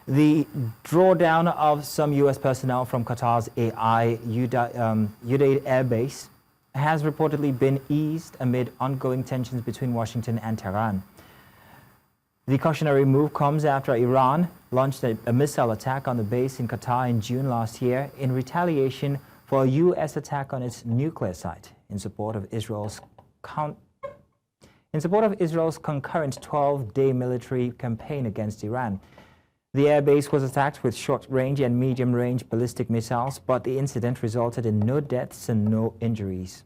The drawdown of some U.S. personnel from Qatar's Udeid airbase has reportedly been eased amid ongoing tensions between Washington and Tehran. The cautionary move comes after Iran launched a missile attack on the base in Qatar in June last year in retaliation for a U.S. attack on its nuclear site in support of Israel's concurrent 12-day military campaign against Iran. The airbase was attacked with short-range and medium-range ballistic missiles, but the incident resulted in no deaths and no injuries.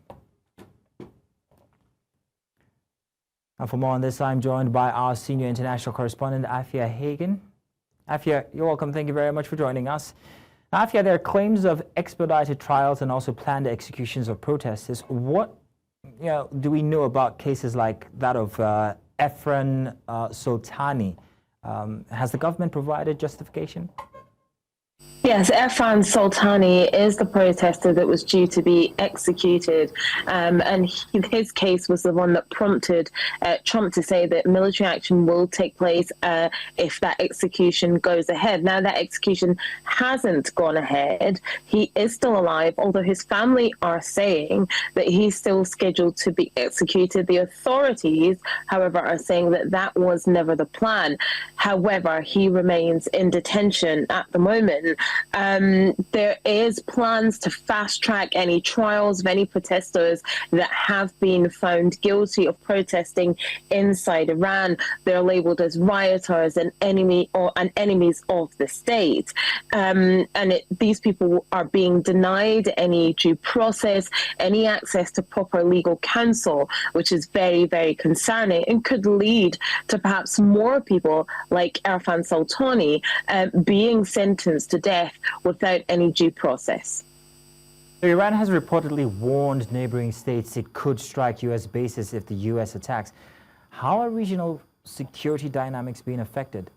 And for more on this, I'm joined by our senior international correspondent, Afua Hagan. Afua, you're welcome. Thank you very much for joining us. Afua, there are claims of expedited trials and also planned executions of protesters. What do we know about cases like that of Efren Soltani? Has the government provided justification? Yes, Afua Soltani is the protester that was due to be executed, and his case was the one that prompted Trump to say that military action will take place if that execution goes ahead. Now, that execution hasn't gone ahead. He is still alive, although his family are saying that he's still scheduled to be executed. The authorities, however, are saying that that was never the plan. However, he remains in detention at the moment. There is plans to fast track any trials of any protesters that have been found guilty of protesting inside Iran. They're labeled as rioters and enemies of the state. These people are being denied any due process, any access to proper legal counsel, which is very, very concerning and could lead to perhaps more people like Afua Soltani being sentenced to death without any due process. Iran has reportedly warned neighboring states it could strike U.S. bases if the U.S. attacks. How are regional security dynamics being affected?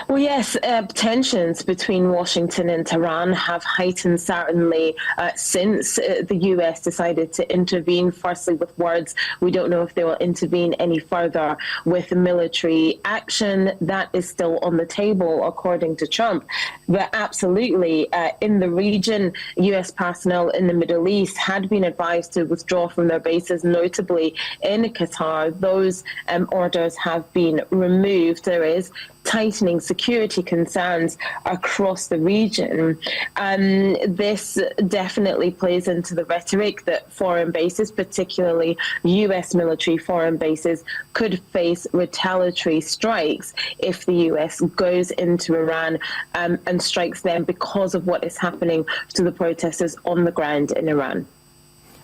Well, yes, tensions between Washington and Tehran have heightened certainly since the U.S. decided to intervene, firstly with words. We don't know if they will intervene any further with military action. That is still on the table, according to Trump. But absolutely, in the region, U.S. personnel in the Middle East had been advised to withdraw from their bases, notably in Qatar. Those orders have been removed. There is tightening security concerns across the region. This definitely plays into the rhetoric that foreign bases, particularly U.S. military foreign bases, could face retaliatory strikes if the U.S. goes into Iran and strikes them because of what is happening to the protesters on the ground in Iran.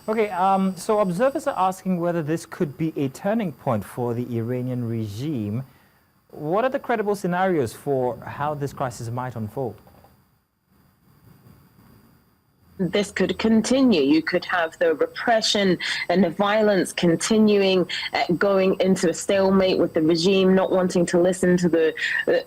Okay, so observers are asking whether this could be a turning point for the Iranian regime. What are the credible scenarios for how this crisis might unfold? This could continue. You could have the repression and the violence continuing, going into a stalemate with the regime not wanting to listen to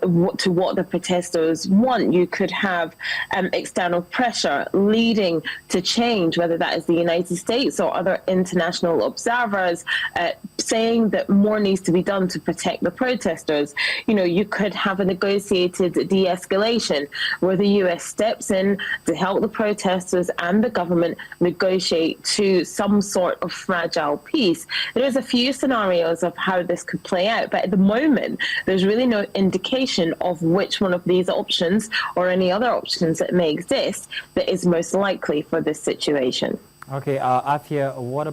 what the protesters want. You could have external pressure leading to change, whether that is the United States or other international observers saying that more needs to be done to protect the protesters. You could have a negotiated de-escalation where the U.S. steps in to help the protesters and the government negotiate to some sort of fragile peace. There's a few scenarios of how this could play out, but at the moment, there's really no indication of which one of these options or any other options that may exist that is most likely for this situation. Okay, Afua, what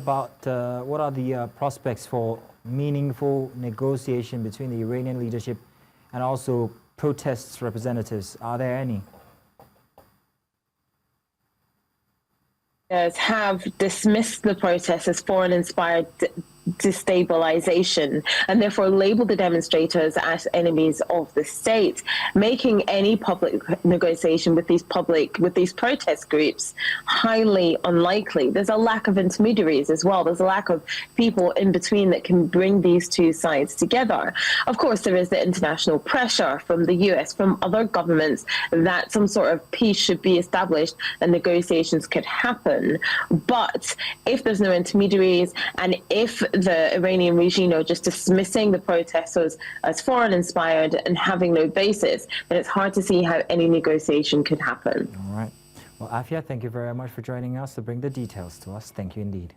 are the prospects for meaningful negotiation between the Iranian leadership and also protests representatives? Are there any? Have dismissed the protests as foreign-inspired destabilization and therefore labeled the demonstrators as enemies of the state, making any public negotiation with these protest groups highly unlikely. There's a lack of intermediaries as well. There's a lack of people in between that can bring these two sides together. Of course, there is the international pressure from the US, from other governments, that some sort of peace should be established and negotiations could happen. But if there's no intermediaries and if the Iranian regime are just dismissing the protesters as foreign-inspired and having no basis, then it's hard to see how any negotiation could happen. All right. Well, Afua, thank you very much for joining us to bring the details to us. Thank you indeed.